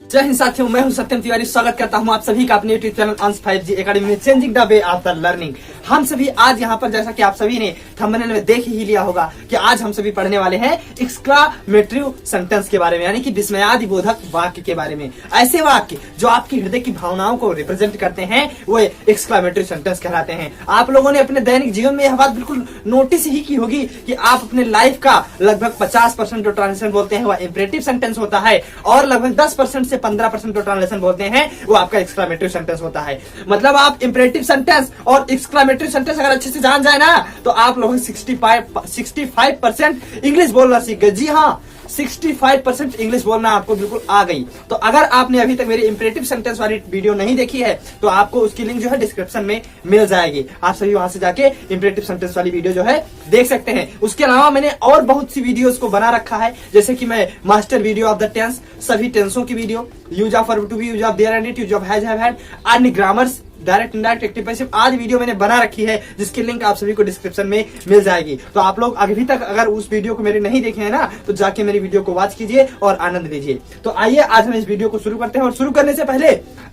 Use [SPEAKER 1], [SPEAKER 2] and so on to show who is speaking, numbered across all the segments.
[SPEAKER 1] जय हिंद साथियों, मैं हूं सत्यम तिवारी। स्वागत करता हूं आप सभी का अपने यूट्यूब चैनल अंश 5G एकेडमी में, changing the way of the learning. हम सभी आज यहाँ पर, जैसा कि आप सभी ने थंबनेल में देख ही लिया होगा कि आज हम सभी पढ़ने वाले हैं एक्सक्लामेटरी सेंटेंस के बारे में, यानी कि विस्मयादिबोधक वाक्य के बारे में। ऐसे वाक्य जो आपकी हृदय की भावनाओं को रिप्रेजेंट करते हैं वो एक्सक्लामेटरी सेंटेंस कहलाते हैं। आप लोगों ने अपने दैनिक जीवन में यह बात बिल्कुल नोटिस ही की होगी कि आप अपने लाइफ का लगभग 50% जो ट्रांसलेशन बोलते हैं वह इंपरेटिव सेंटेंस होता है, और लगभग 10% से 15% जो ट्रांसलेशन बोलते हैं वो आपका एक्सक्लामेटरी सेंटेंस होता है। मतलब आप इंपरेटिव सेंटेंस और एक्सक्लामेटरी सेंटेंस अगर अच्छे से जान जाए ना तो आप लोग 65% इंग्लिश बोलना सीख गए। जी हाँ, 65% इंग्लिश बोलना आपको बिल्कुल आ गई। तो अगर आपने अभी तक मेरी इंपरेटिव सेंटेंस वाली वीडियो नहीं देखी है तो आपको उसकी लिंक जो है डिस्क्रिप्शन में मिल जाएगी। आप सभी वहां से जाके इंपरेटिव सेंटेंस वाली वीडियो जो है देख सकते हैं। उसके अलावा मैंने और बहुत सी वीडियोस को बना रखा है, जैसे कि मैं master video of the tense, सभी टेंसों की video, use of verb to be, use of there and it, use of has have had, अन्य grammars, direct indirect active passive आदि वीडियो मैंने बना रखी है, जिसकी लिंक आप सभी को डिस्क्रिप्शन में मिल जाएगी। तो आप लोग अभी तक अगर उस वीडियो को मेरे नहीं देखे हैं ना तो जाके मेरी वीडियो को वॉच कीजिए और आनंद लीजिए। तो आइए आज हम इस वीडियो को शुरू करते हैं। और शुरू करने से पहले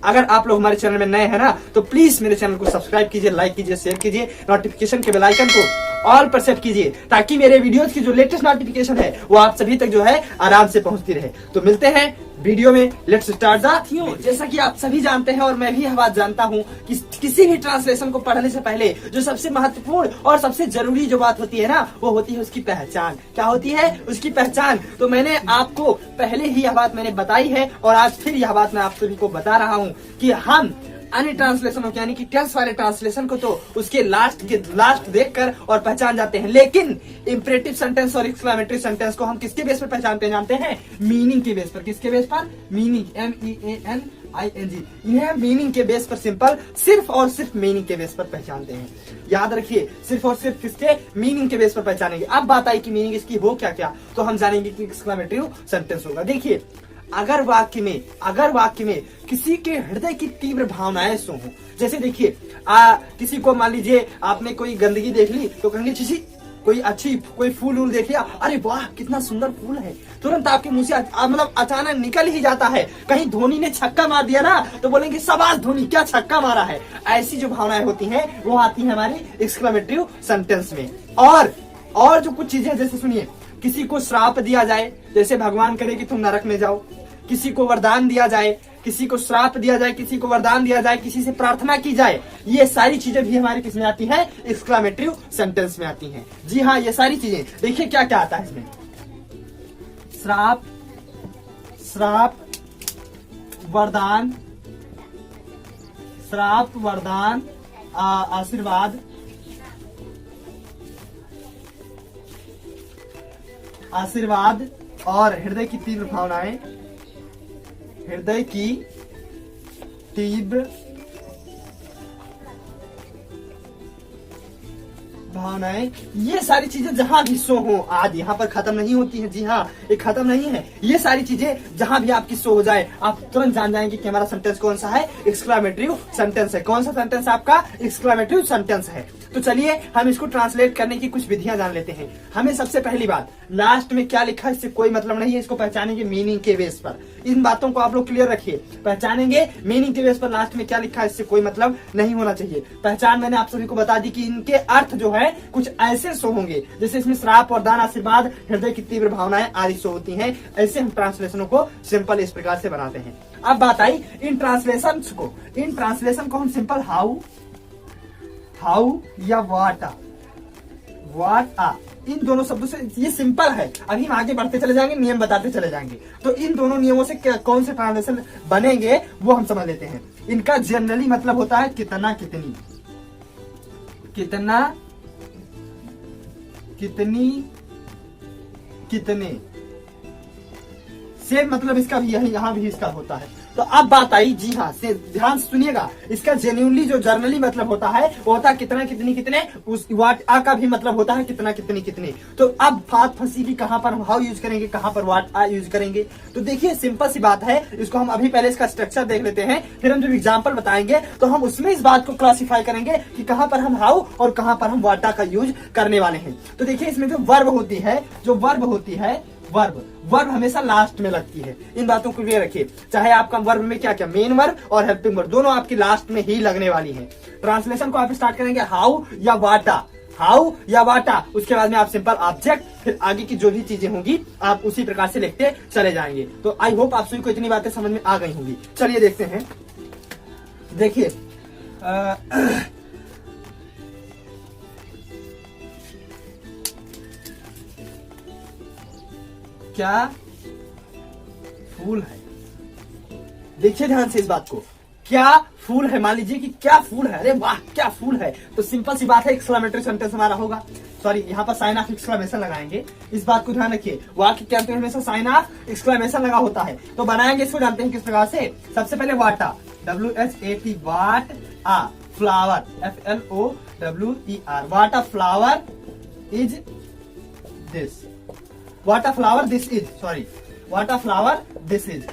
[SPEAKER 1] अगर आप लोग हमारे चैनल में नए हैं ना तो प्लीज मेरे चैनल को सब्सक्राइब कीजिए, लाइक कीजिए, शेयर कीजिए, नोटिफिकेशन के बेल आइकन को ऑल पर सेट कीजिए ताकि मेरे वीडियोस की जो लेटेस्ट नोटिफिकेशन है वो आप सभी तक जो है आराम से पहुंचती रहे। तो मिलते हैं वीडियो में, लेट्स स्टार्ट द। जैसा कि आप सभी जानते हैं और मैं भी यह बात जानता हूं कि किसी भी ट्रांसलेशन को पढ़ने से पहले जो सबसे महत्वपूर्ण और सबसे जरूरी जो बात होती है ना वो होती है उसकी पहचान। क्या होती है? उसकी पहचान। तो मैंने आपको पहले ही यह बात मैंने बताई है और आज फिर यह बात मैं आप सभी को बता रहा हूँ कि हम अन्य ट्रांसलेशन को, यानी कि टेंस वाले ट्रांसलेशन को तो उसके लास्ट देखकर और पहचान जाते हैं, लेकिन इंपरेटिव सेंटेंस और एक्सक्लामेटरी सेंटेंस को हम किसके बेस पर पहचानते जानते हैं? मीनिंग के बेस पर। किसके बेस पर? Meaning, MEANING। इन्हें मीनिंग के बेस पर, सिंपल, सिर्फ और सिर्फ मीनिंग के बेस पर पहचानते हैं। याद रखिए, सिर्फ और सिर्फ किसके? मीनिंग के बेस पर पहचानेंगे। अब बात आई कि मीनिंग इसकी हो क्या क्या, तो हम जानेंगे कि एक्सक्लामेटरी सेंटेंस होगा। देखिए, अगर वाक्य में किसी के हृदय की तीव्र भावनाएं सो हो, जैसे देखिए किसी को मान लीजिए आपने कोई गंदगी देख ली तो कहेंगे किसी कोई फूल देख लिया, अरे वाह कितना सुंदर फूल है, तुरंत आपके मुंह से मतलब अचानक निकल ही जाता है। कहीं धोनी ने छक्का मार दिया ना तो बोलेंगे शाबाश धोनी, क्या छक्का मारा है। ऐसी जो भावनाएं होती हैं वो आती है हमारी एक्सक्लामेटरी सेंटेंस में। और जो कुछ चीजें, जैसे सुनिए, किसी को श्राप दिया जाए, जैसे भगवान करे कि तुम नरक में जाओ, किसी को वरदान दिया जाए, किसी को श्राप दिया जाए, किसी को वरदान दिया जाए, किसी से प्रार्थना की जाए, ये सारी चीजें भी हमारी किसमें आती हैं? एक्सक्लामेटरी सेंटेंस में आती हैं। जी हाँ, ये सारी चीजें देखिए क्या क्या आता है इसमें। श्राप वरदान, आशीर्वाद और हृदय की तीव्र भावनाएं, ये सारी चीजें जहां भी सो हो, आज यहाँ पर खत्म नहीं होती है। जी हाँ, ये खत्म नहीं है। ये सारी चीजें जहां भी आपकी सो हो जाए आप तुरंत जान जाएंगे कि हमारा सेंटेंस कौन सा है? एक्सक्लामेटरी सेंटेंस है। कौन सा सेंटेंस आपका? एक्सक्लामेटरी सेंटेंस है। तो चलिए हम इसको ट्रांसलेट करने की कुछ विधियां जान लेते हैं। हमें सबसे पहली बात, लास्ट में क्या लिखा है इससे कोई मतलब नहीं है, इसको पहचानेंगे मीनिंग के बेस पर। इन बातों को आप लोग क्लियर रखिए, पहचानेंगे मीनिंग के बेस पर। लास्ट में क्या लिखा है इससे कोई मतलब नहीं होना चाहिए। पहचान मैंने आप सभी को बता दी कि इनके अर्थ जो है कुछ ऐसे सो होंगे, जैसे इसमें श्राप, वरदान, आशीर्वाद, हृदय की तीव्र भावनाएं आदि सो होती हैं। ऐसे हम ट्रांसलेशनों को सिंपल इस प्रकार से बनाते हैं। अब बात आई इन ट्रांसलेशन को हम सिंपल हाउ या व्हाट आ, इन दोनों शब्दों से, ये सिंपल है। अभी हम आगे बढ़ते चले जाएंगे, नियम बताते चले जाएंगे। तो इन दोनों नियमों से कौन से ट्रांसलेशन बनेंगे वो हम समझ लेते हैं। इनका जनरली मतलब होता है कितना, कितनी, कितने से मतलब इसका भी यहाँ भी इसका होता है। तो अब बात आई, जी हाँ, से ध्यान सुनिएगा, इसका जेन्युइनली जो जर्नली मतलब होता है वो होता है कितना, कितनी, कितने। उस व्हाट आ का भी मतलब होता है कितना, कितनी, कितने। तो अब बात फंसी भी कहां पर हम हाउ यूज करेंगे, कहां पर व्हाट आ यूज करेंगे। तो देखिए सिंपल सी बात है, इसको हम अभी पहले इसका स्ट्रक्चर देख लेते हैं, फिर हम जब एग्जाम्पल बताएंगे तो हम उसमें इस बात को क्लासिफाई करेंगे कि कहां पर हम हाउ और कहां पर हम व्हाट आ का यूज करने वाले हैं। तो देखिए इसमें जो वर्ब होती है वर्ब, वर्ब हमेशा लास्ट में लगती है, इन बातों को क्लियर रखिए। चाहे आपका वर्ब में क्या क्या, मेन वर्ब और हेल्पिंग वर्ब दोनों आपकी लास्ट में ही लगने वाली है। ट्रांसलेशन को आप स्टार्ट करेंगे हाउ या वाटा, हाउ या वाटा, उसके बाद में आप सिंपल ऑब्जेक्ट, फिर आगे की जो भी चीजें होंगी आप उसी प्रकार से लिखते चले जाएंगे। तो आई होप आप सभी को इतनी बातें समझ में आ गई होंगी। चलिए देखते हैं। देखिए क्या फूल है, देखिए ध्यान से इस बात को, क्या फूल है, मान लीजिए कि क्या फूल है, अरे वाह क्या फूल है, तो सिंपल सी बात है एक्सक्लेमेटरी सेंटेंस हमारा होगा। सॉरी, यहाँ पर साइन ऑफ एक्सक्लेमेशन लगाएंगे, इस बात को ध्यान रखिए। वाक्य के अंत में हमेशा साइन ऑफ एक्सक्लेमेशन लगा होता है, तो बनाएंगे इसको, जानते हैं किस प्रकार से। सबसे पहले what a, WHAT, what a, flower, FLOWER, what a flower is this, what a flower this is, sorry what a flower this is,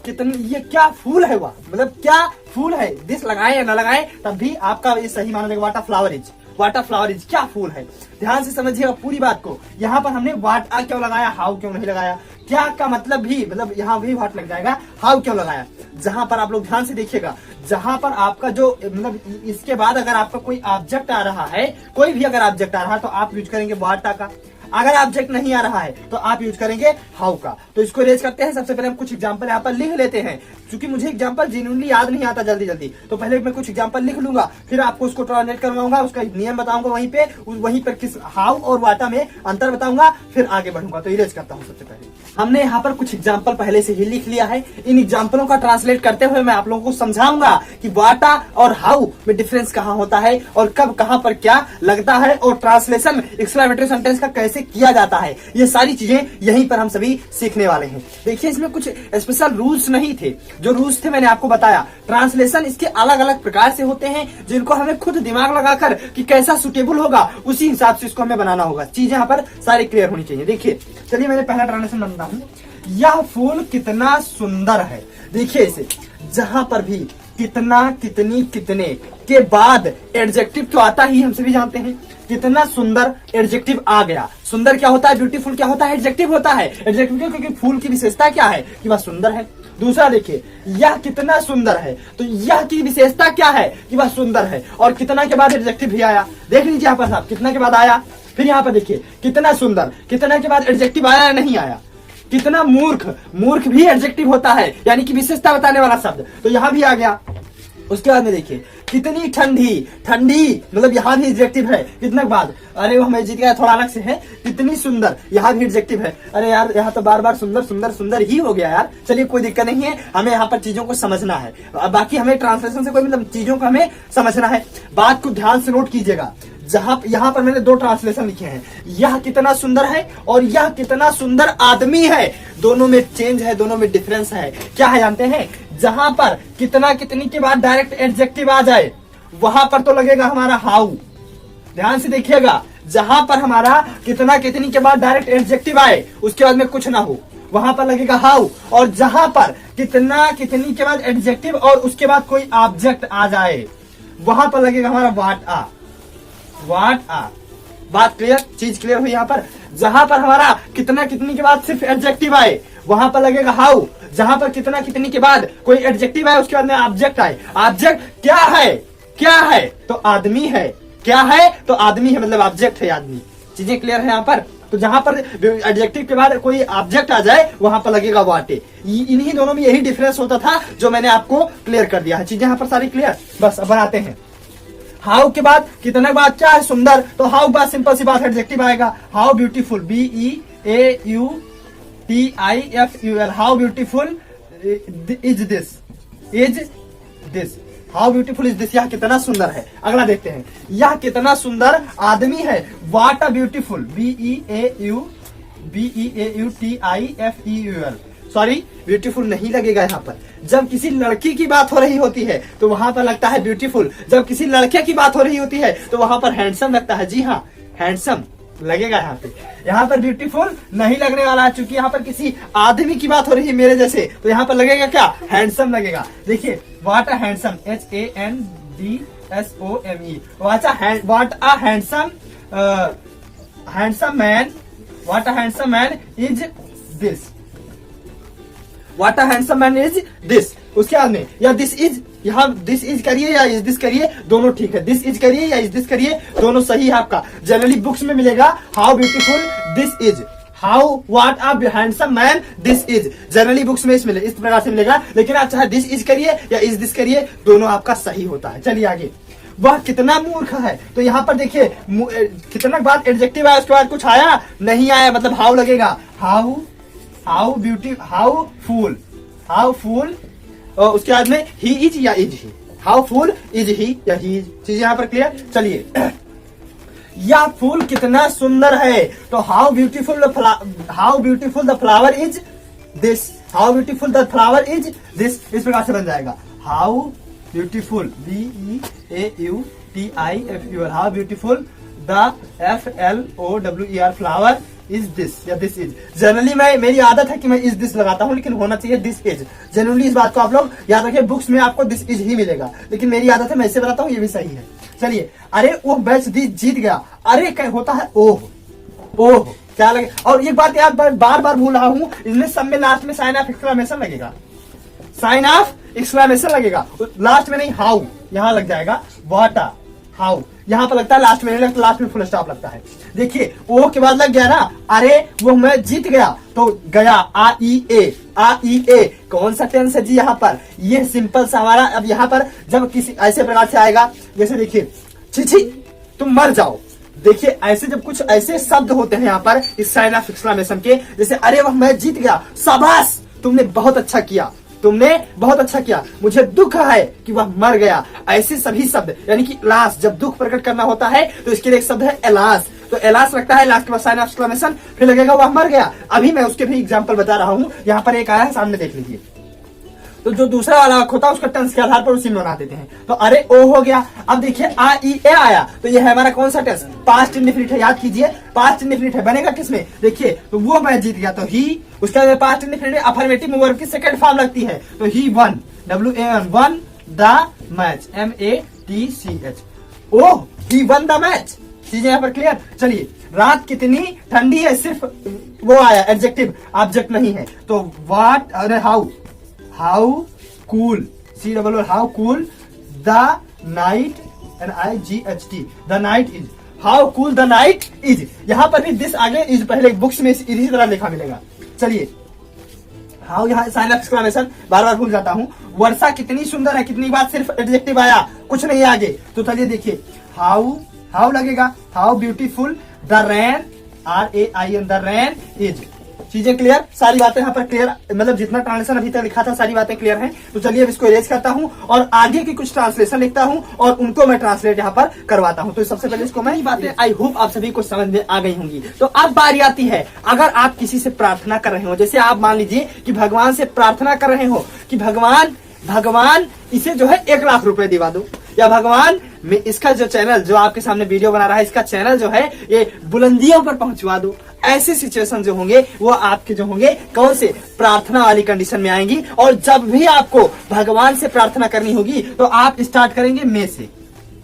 [SPEAKER 1] कितनी, ये क्या फूल है, वह मतलब क्या फूल है, दिस लगाए या ना लगाए तब भी आपका ये सही माना जाएगा। What a flower is, what a flower is, क्या फूल है। ध्यान से समझिएगा पूरी बात को। यहाँ पर हमने वाट आ क्यों लगाया, हाउ क्यों नहीं लगाया, क्या का मतलब भी, मतलब यहाँ भी वाट लग जाएगा, हाउ क्यों लगाया। जहां पर आप लोग ध्यान से देखिएगा, जहां पर आपका जो मतलब इसके बाद अगर आपका कोई ऑब्जेक्ट आ रहा है, कोई भी अगर ऑब्जेक्ट आ रहा है तो आप यूज करेंगे वाट आ का। अगर ऑब्जेक्ट नहीं आ रहा है तो आप यूज करेंगे हाउ का। तो इसको रेज करते हैं। सबसे पहले हम कुछ एग्जांपल यहाँ पर लिख लेते हैं, क्योंकि मुझे एग्जांपल जेन्युइनली याद नहीं आता जल्दी जल्दी, तो पहले मैं कुछ एग्जांपल लिख लूंगा, फिर आपको उसको ट्रांसलेट करवाऊंगा, उसका नियम बताऊंगा, वहीं पर किस हाउ और वाटा में अंतर बताऊंगा, फिर आगे बढ़ूंगा। तो इरेज करता हूँ। सबसे पहले हमने यहाँ पर कुछ एग्जाम्पल पहले से ही लिख लिया है, इन एग्जाम्पलों का ट्रांसलेट करते हुए मैं आप लोगों को समझाऊंगा कि वाटा और हाउ में डिफरेंस कहाँ होता है और कब कहाँ पर क्या लगता है, और ट्रांसलेशन एक्सक्लेमेटरी सेंटेंस का कैसे किया जाता है। ये सारी चीजें यहीं पर हम सभी सीखने वाले हैं। देखिए इसमें कुछ स्पेशल रूल्स नहीं थे, जो रूल्स थे मैंने आपको बताया। ट्रांसलेशन इसके अलग अलग प्रकार से होते हैं, जिनको हमें खुद दिमाग लगाकर कि कैसा सुटेबल होगा उसी हिसाब से इसको हमें बनाना होगा। चीजें यहाँ पर सारी क्लियर होनी चाहिए। देखिए चलिए मैंने पहला ट्रांसलेशन बनता हूँ। यह फूल कितना सुंदर है। देखिए इसे, जहां पर भी कितना, कितनी, कितने के बाद एडजेक्टिव तो आता ही, हम सभी जानते हैं। कितना सुंदर एडजेक्टिव आ गया। सुंदर क्या होता है, ब्यूटीफुल क्या होता है, एडजेक्टिव होता है। एडजेक्टिव क्यों, क्योंकि फूल की विशेषता क्या है कि वह सुंदर है। दूसरा देखिए, यह कितना सुंदर है, तो यह की विशेषता क्या है कि वह सुंदर है, और कितना के बाद एडजेक्टिव भी आया। देख लीजिए यहाँ पर साहब, कितना के बाद आया, फिर यहाँ पर देखिए कितना सुंदर, कितना के बाद एडजेक्टिव आया या नहीं आया। कितना मूर्ख, मूर्ख भी एडजेक्टिव होता है, यानी कि विशेषता बताने वाला शब्द, तो यहाँ भी आ गया। उसके बाद में देखिए कितनी ठंडी, ठंडी मतलब यहाँ भी एडजेक्टिव है। कितने के बाद, अरे वो हमें जीत गया, थोड़ा अलग से है। कितनी सुंदर, यहाँ भी एडजेक्टिव है। अरे यार यहाँ तो बार बार सुंदर सुंदर सुंदर ही हो गया यार। चलिए कोई दिक्कत नहीं है, हमें यहाँ पर चीजों को समझना है, बाकी हमें ट्रांसलेशन से कोई मतलब चीजों को हमें समझना है। बात को ध्यान से नोट कीजिएगा। जहां यहाँ पर मैंने दो ट्रांसलेशन लिखे हैं, यह कितना सुंदर है और यह कितना सुंदर आदमी है। दोनों में चेंज है, दोनों में डिफरेंस है। क्या है जानते हैं, जहां पर कितना, कितनी के बाद डायरेक्ट एडजेक्टिव आ जाए वहां पर तो लगेगा हमारा हाउ। ध्यान से देखिएगा, जहां पर हमारा कितना, कितनी के बाद डायरेक्ट एडजेक्टिव आए, उसके बाद में कुछ ना हो, वहां पर लगेगा हाउ। और जहां पर कितना, कितनी के बाद एडजेक्टिव और उसके बाद कोई ऑब्जेक्ट आ जाए, वहां पर लगेगा हमारा वाट आ, वाट आ। बात क्लियर, चीज क्लियर हुई। यहाँ पर जहां पर हमारा कितना, कितनी के बाद सिर्फ एडजेक्टिव आए, वहां पर लगेगा हाउ। जहां पर कितना, कितनी के बाद कोई एडजेक्टिव आए, उसके बाद में ऑब्जेक्ट आए। ऑब्जेक्ट क्या है, क्या है तो आदमी है, क्या है तो आदमी है, मतलब ऑब्जेक्ट है आदमी। चीजें क्लियर है यहाँ पर। तो जहां पर एडजेक्टिव के बाद कोई ऑब्जेक्ट आ जाए वहां पर लगेगा वाटे। इन्हीं दोनों में यही डिफरेंस होता था जो मैंने आपको क्लियर कर दिया है। चीजें यहाँ पर सारी क्लियर। बस अब बनाते हैं। हाउ के बाद कितने के बाद क्या है, सुंदर, तो हाउ बाद सिंपल सी बात एडजेक्टिव आएगा। How beautiful, BEAUTIFUL, how beautiful is this, is this, how beautiful is this, यह कितना सुंदर है। अगला देखते हैं, यह कितना सुंदर आदमी है। What a beautiful, BEAUTIFUL, sorry beautiful नहीं लगेगा यहाँ पर। जब किसी लड़की की बात हो रही होती है तो वहां पर लगता है ब्यूटीफुल, जब किसी लड़के की बात हो रही होती है तो वहां पर हैंडसम लगता है। जी हाँ, हैंडसम लगेगा यहाँ पे। यहाँ पर ब्यूटीफुल नहीं लगने वाला है, क्योंकि यहाँ पर किसी आदमी की बात हो रही है मेरे जैसे, तो यहाँ पर लगेगा क्या, हैंडसम लगेगा। देखिए what a handsome, HANDSOME, what a handsome, handsome man, what a handsome man is this, what a handsome man is this. उसके बाद में या दिस इज, यहाँ दिस इज करिए या इज दिस करिए, दोनों ठीक है। दिस इज करिए या इज दिस करिए, दोनों सही है आपका। जनरली बुक्स में मिलेगा how beautiful this is, how what a handsome man this is. Generally books में इस प्रकार से मिलेगा, लेकिन आप चाहे दिस इज करिए या इज दिस करिए, दोनों आपका सही होता है। चलिए आगे, वह कितना मूर्ख है। तो यहाँ पर देखिए कितना बाद एडजेक्टिव आया, उसके बाद कुछ आया नहीं आया, मतलब हाउ लगेगा। हाउ ब्यूटी, हाउ फूल, हाउ फूल। और उसके बाद में ही इज या इज ही, हाउ फूल इज ही या ही इज। चीज यहाँ पर क्लियर। चलिए, यह फूल कितना सुंदर है। तो how beautiful the flower is this, how beautiful the flower is this, इस प्रकार से बन जाएगा। How beautiful, BEAUTIFUL, how beautiful the FLOWER flower is this या दिस इज। जनरली मेरी आदत है कि मैं इज दिस लगाता हूं, लेकिन होना चाहिए दिस इज। जनरली इस बात को आप लोग याद रखिए, बुक्स में आपको दिस इज ही मिलेगा, लेकिन मेरी आदत है मैं इसे बताता हूँ, ये भी सही है। चलिए, अरे वो मैच जीत गया। अरे क्या होता है, ओह ओह, क्या लगे। और एक बात याद बार बार भूल रहा हूँ, इसमें सब में लास्ट में साइन ऑफ एक्सक्लेमेशन लगेगा, साइन ऑफ एक्सक्लेमेशन लगेगा लास्ट में, नहीं हाउ यहाँ लग जाएगा। व्हाट आ, हाउ यहाँ पर लगता है, लास्ट में नहीं लगता, लास्ट में फुल स्टॉप लगता है। देखिए ओ के बाद लग गया ना, अरे वो मैं जीत गया, तो गया AEA, कौन सा टेंस है जी यहाँ पर, ये सिंपल सा हमारा। अब यहाँ पर जब किसी ऐसे प्रकार से आएगा, जैसे देखिए छी तुम मर जाओ। देखिए ऐसे जब कुछ ऐसे शब्द होते हैं यहाँ पर इस साइन ऑफ एक्सक्लेमेशन के, जैसे अरे वह मैं जीत गया, शाबाश तुमने बहुत अच्छा किया, तुमने बहुत अच्छा किया, मुझे दुख है कि वह मर गया। ऐसे सभी शब्द, यानी कि लास्ट जब दुख प्रकट करना होता है तो इसके लिए एक शब्द है एलास। तो एलास लगता है लास्ट के बाद साइन ऑफ एक्सक्लेमेशन, फिर लगेगा वह मर गया। अभी मैं उसके भी एग्जांपल बता रहा हूँ, यहाँ पर एक आया है, सामने देख लीजिए। तो जो दूसरा वाला होता है उसका टेंस के आधार पर उसी में बना देते हैं। तो अरे ओ हो गया। अब देखिए AEA आया, तो ये है हमारा कौन सा टेंस, पास्ट इंडेफिनिट है। याद कीजिए पास्ट इंडेफिनिट है, बनेगा किसमें, देखिए तो वो मैं जीत गया, तो ही, उसका पास्ट इंडेफिनिट अफर्मेटिव वर्ब की सेकंड फॉर्म लगती है, तो he won, WAN, won the match, MATCH, oh he won the match. चीजें यहाँ पर क्लियर। चलिए, रात कितनी ठंडी है, सिर्फ वो आया एडजेक्टिव, ऑब्जेक्ट नहीं है। तो व्हाट, अरे how cool, COOL, how cool the night, NIGHT, the night is, how cool the night is. यहां पर भी दिस आगे इज पहले बुक्स में इसी तरह लिखा मिलेगा। चलिए, हाउ यहाँ साइन ऑफ एक्सक्लेमेशन बार बार भूल जाता हूं। वर्षा कितनी सुंदर है, कितनी बार सिर्फ एडजेक्टिव आया, कुछ नहीं आगे। तो चलिए देखिए, हाउ लगेगा, how beautiful the rain, RAIN, the rain is. चीजें क्लियर, सारी बातें यहाँ पर क्लियर, मतलब जितना ट्रांसलेशन अभी तक लिखा था सारी बातें क्लियर हैं। तो चलिए अब इसको इरेज करता हूँ और आगे की कुछ ट्रांसलेशन लिखता हूँ और उनको मैं ट्रांसलेट यहाँ पर करवाता हूँ। तो सबसे पहले इसको मैं, बातें आई होप आप सभी को समझ में आ गई होंगी। तो अब बारी आती है, अगर आप किसी से प्रार्थना कर रहे हो, जैसे आप मान लीजिए कि भगवान से प्रार्थना कर रहे हो कि भगवान इसे जो है 1 लाख रुपए दिवा दो, या भगवान में इसका जो चैनल, जो आपके सामने वीडियो बना रहा है, इसका चैनल जो है ये बुलंदियों पर पहुंचवा दो। ऐसे सिचुएशन जो होंगे वो आपके जो होंगे कौन से, प्रार्थना वाली कंडीशन में आएंगी। और जब भी आपको भगवान से प्रार्थना करनी होगी तो आप स्टार्ट करेंगे में से।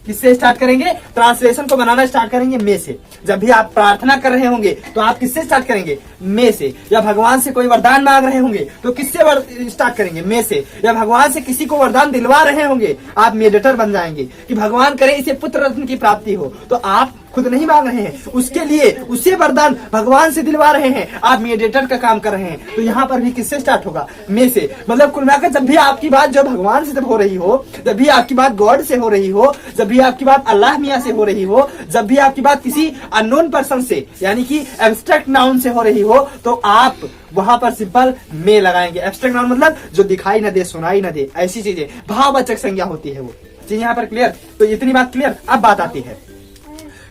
[SPEAKER 1] किससे स्टार्ट करेंगे, ट्रांसलेशन को बनाना स्टार्ट करेंगे में से। जब भी आप प्रार्थना कर रहे होंगे तो आप किससे स्टार्ट करेंगे, में से। या भगवान से कोई वरदान मांग रहे होंगे तो किससे स्टार्ट करेंगे, में से। या भगवान से किसी को वरदान दिलवा रहे होंगे, आप मेडिटेटर बन जाएंगे कि भगवान करे इसे पुत्र रत्न की प्राप्ति हो, तो आप खुद नहीं मांग रहे हैं, उसके लिए उसे वरदान भगवान से दिलवा रहे हैं, आप मीडिएटर का काम कर रहे हैं। तो यहाँ पर भी किससे स्टार्ट होगा, में से। मतलब कुल मिलाकर जब भी आपकी बात जो भगवान से जब हो रही हो, जब भी आपकी बात गॉड से हो रही हो, जब भी आपकी बात अल्लाह मियाँ से हो रही हो, जब भी आपकी बात किसी अननोन पर्सन से यानी कि एब्स्ट्रैक्ट नाउन से हो रही हो, तो आप वहां पर सिंपल में लगाएंगे। एब्स्ट्रैक्ट नाउन मतलब जो दिखाई न दे, सुनाई न दे, ऐसी चीजें, भाववाचक संज्ञा होती है वो चीज। यहाँ पर क्लियर, तो इतनी बात क्लियर। अब बात आती है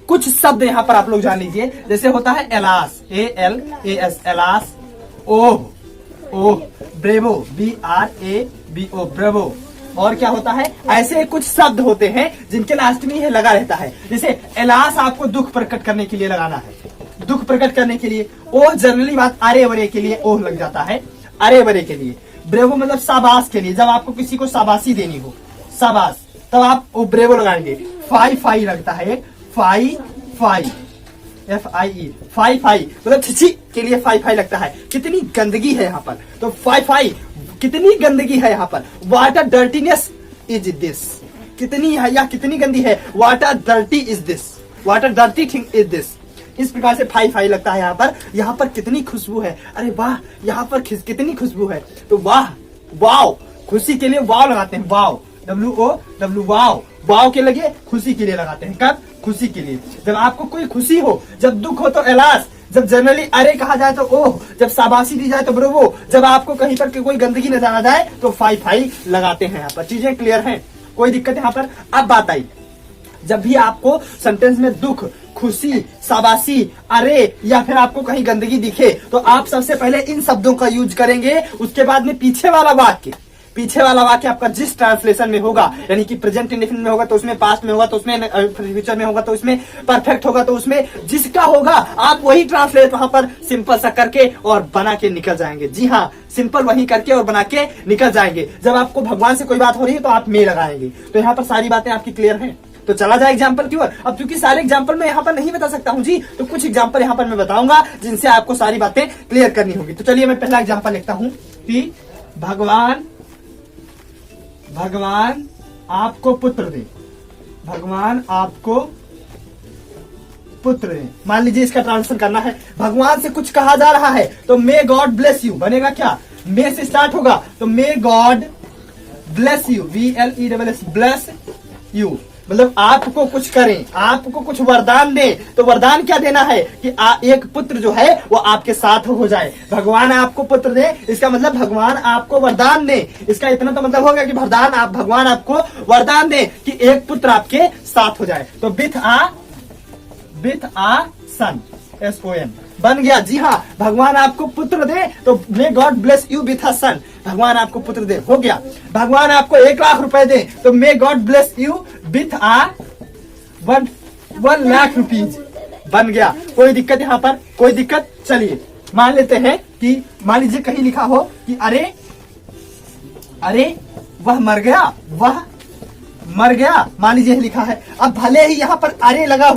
[SPEAKER 1] कुछ शब्द यहाँ पर आप लोग जान लीजिए, जैसे होता है एलास, ALAS, एलास, ओह, ब्रेवो, BRAVO, ब्रेवो। और क्या होता है, ऐसे कुछ शब्द होते हैं जिनके लास्ट में ये लगा रहता है। जैसे एलास आपको दुख प्रकट करने के लिए लगाना है, दुख प्रकट करने के लिए। ओह जनरली बात अरे वरे के लिए ओह लग जाता है, अरे वरे के लिए। ब्रेवो मतलब शाबाश के लिए, जब आपको किसी को शाबाशी देनी हो, शाबाश, तब आप वो ब्रेवो लगाएंगे। फाई लगता है, फाई, FIE फाई फाई मतलब छिछी के लिए फाई फाई लगता है। कितनी गंदगी है यहाँ पर, तो फाई फाई कितनी गंदगी है यहाँ पर। वाटर डर्टीनेस इज दिस, कितनी है या कितनी गंदी है। Water dirty is this, water dirty thing is this. इस प्रकार से फाई फाई लगता है यहाँ पर। यहाँ पर कितनी खुशबू है, अरे वाह यहाँ पर कितनी खुशबू है, तो वाह वाओ, खुशी के लिए वाव लगाते हैं, वाव WOW वाव, वाव के लगे खुशी के लिए लगाते हैं। कब? खुशी के लिए। जब आपको कोई खुशी हो, जब दुख हो तो एलास, जब जनरली अरे कहा जाए तो ओह, जब शाबाशी दी जाए तो ब्रोवो, जब आपको कहीं पर कोई गंदगी नजर आ जाए तो फाई फाई लगाते हैं। यहाँ पर चीजें क्लियर हैं, कोई दिक्कत यहाँ पर। अब बात आई, जब भी आपको सेंटेंस में दुख, खुशी, शाबाशी, अरे या फिर आपको कहीं गंदगी दिखे तो आप सबसे पहले इन शब्दों का यूज करेंगे। उसके बाद में पीछे वाला वाक्य आपका जिस ट्रांसलेशन में होगा, यानी कि प्रेजेंट इंडेफिनिट में होगा तो उसमें, पास्ट में होगा तो उसमें, फ्यूचर में होगा तो उसमें, परफेक्ट होगा तो उसमें, जिसका होगा आप वही ट्रांसलेट वहां पर सिंपल सा करके और बना के निकल जाएंगे। जी हाँ, सिंपल वही करके और बना के निकल जाएंगे। जब आपको भगवान से कोई बात हो रही है तो आप में लगाएंगे। तो यहाँ पर सारी बातें आपकी क्लियर हैं। तो चला जाए एग्जाम्पल की ओर। अब क्योंकि सारे एग्जाम्पल मैं यहाँ पर नहीं बता सकता हूँ जी, तो कुछ एग्जाम्पल यहाँ पर मैं बताऊंगा जिनसे आपको सारी बातें क्लियर करनी होगी। तो चलिए मैं पहला एग्जाम्पल लिखता हूँ कि भगवान आपको पुत्र दे, भगवान आपको पुत्र दे। मान लीजिए इसका ट्रांसलेशन करना है, भगवान से कुछ कहा जा रहा है तो मे गॉड ब्लेस यू बनेगा क्या, मे से स्टार्ट होगा तो may God bless you, VLESS bless you, मतलब आपको कुछ करें, आपको कुछ वरदान दे। तो वरदान क्या देना है कि एक पुत्र जो है वो आपके साथ हो जाए। भगवान आपको पुत्र दे, इसका मतलब भगवान आपको वरदान दे। इसका इतना तो मतलब होगा कि भगवान आपको वरदान दे कि एक पुत्र आपके साथ हो जाए। तो विथ आ सन, SON बन गया। जी हाँ, भगवान आपको पुत्र दे तो may God bless you with a son, भगवान आपको पुत्र दे, हो गया। भगवान आपको 1 लाख रुपए दे तो may God bless you with a 1 lakh rupees, बन गया। कोई दिक्कत यहाँ पर, कोई दिक्कत। चलिए मान लेते हैं कि मान लीजिए कहीं लिखा हो कि अरे वह मर गया, मान लीजिए लिखा है। अब भले ही यहाँ पर अरे लगा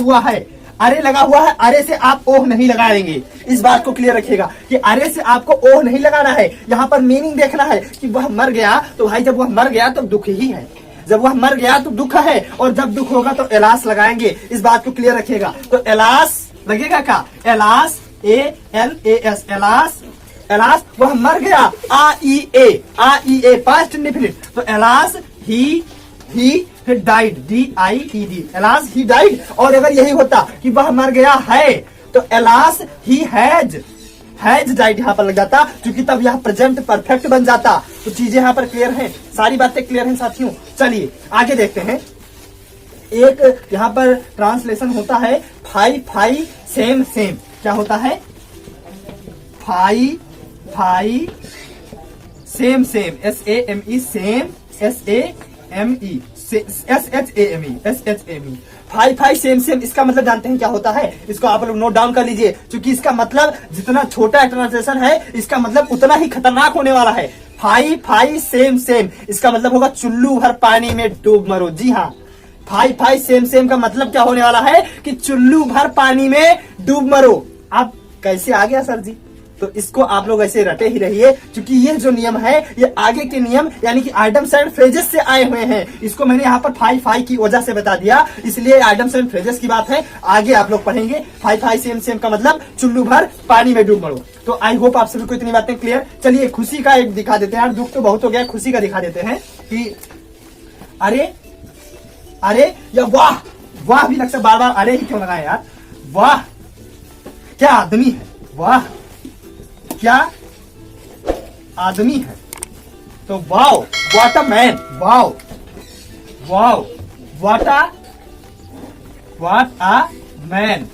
[SPEAKER 1] हुआ है, अरे से आप ओह नहीं लगाएंगे। इस बात को क्लियर रखिएगा कि अरे से आपको ओह नहीं लगाना है। यहाँ पर मीनिंग देखना है कि वह मर गया, तो भाई जब वह मर गया तो दुख ही है, जब वह मर गया तो दुख है, और जब दुख होगा तो एलास लगाएंगे। इस बात को क्लियर रखिएगा। तो एलास लगेगा क्या, एलास, ALAS, एलास वह मर गया, AEA पास्ट इंडेफिनिट, तो alas he died, DIED, alas he died. और अगर यही होता कि वह मर गया है तो एलास ही हैज डाइड यहाँ पर लग जाता, क्योंकि तब यह प्रेजेंट परफेक्ट बन जाता। तो चीजें यहाँ पर क्लियर हैं, सारी बातें क्लियर हैं साथियों। चलिए आगे देखते हैं। एक यहाँ पर ट्रांसलेशन होता है फाई सेम, क्या होता है, fie shame, SAME, same, SHAME, fie shame, इसका मतलब जानते हैं क्या होता है। इसको आप लोग नोट डाउन कर लीजिए, क्योंकि इसका मतलब जितना छोटा ट्रांसलेशन है इसका मतलब उतना ही खतरनाक होने वाला है। फाई सेम, इसका मतलब होगा चुल्लू भर पानी में डूब मरो। जी हाँ, फाई सेम का मतलब क्या होने वाला है कि चुल्लू भर पानी में डूब मरो। आप कैसे आ गया सर जी, तो इसको आप लोग ऐसे रटे ही रहिए, क्योंकि ये जो नियम है ये आगे के नियम यानी कि आइटम्स एंड फ्रेजेस से आए हुए हैं। इसको मैंने यहाँ पर फाई की वजह से बता दिया, इसलिए आइटम्स एंड फ्रेजेस की बात है, आगे आप लोग पढ़ेंगे। फाई सेम का मतलब चुल्लू भर पानी में डूब मरो। तो आई होप आप सभी को इतनी बातें क्लियर। चलिए खुशी का एक दिखा देते हैं, दुख तो बहुत हो गया, खुशी का दिखा देते हैं कि अरे या वाह भी लग सकता, बार अरे ही क्यों लगाए यार। वाह क्या आदमी है, वाह क्या आदमी है। तो wow what a man, wow what a man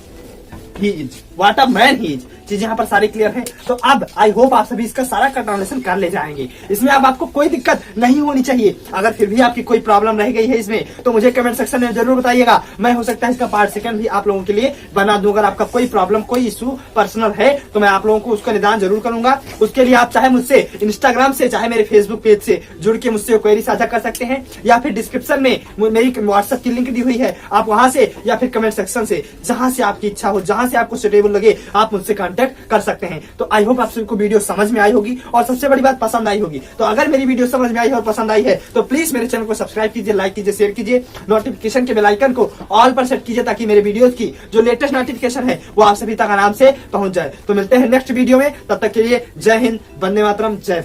[SPEAKER 1] he is, what a man he is. चीजें यहाँ पर सारी क्लियर है। तो अब आई होप आप सभी इसका सारा कंट्रोलेशन कर ले जाएंगे। इसमें अब आपको कोई दिक्कत नहीं होनी चाहिए। अगर फिर भी आपकी कोई प्रॉब्लम रह गई है इसमें तो मुझे कमेंट सेक्शन में जरूर बताइएगा। मैं हो सकता है इसका पार्ट सेकंड भी आप लोगों के लिए बना दूं। अगर आपका कोई प्रॉब्लम कोई इशू पर्सनल है तो मैं आप लोगों को उसका निदान जरूर करूंगा। उसके लिए आप चाहे मुझसे इंस्टाग्राम से चाहे मेरे फेसबुक पेज से जुड़ के मुझसे क्वेरी साझा कर सकते हैं, या फिर डिस्क्रिप्शन में मेरी व्हाट्सएप की लिंक दी हुई है, आप वहां से या फिर कमेंट सेक्शन से जहां से आपकी इच्छा हो, जहां से आपको सुटेबल लगे आप मुझसे कांटेक्ट कर सकते हैं। तो आई होप आप सभी को वीडियो समझ में आई होगी और सबसे बड़ी बात पसंद आई होगी। तो अगर मेरी वीडियो समझ में आई है और पसंद आई है तो प्लीज मेरे चैनल को सब्सक्राइब कीजिए, लाइक कीजिए, शेयर कीजिए, नोटिफिकेशन के बेल आइकन को ऑल पर सेट कीजिए ताकि मेरे वीडियोस की जो लेटेस्ट नोटिफिकेशन है वो आप सभी तक आराम से पहुंच जाए। तो मिलते हैं नेक्स्ट वीडियो में, तब तक के लिए जय हिंद, वंदे मातरम, जय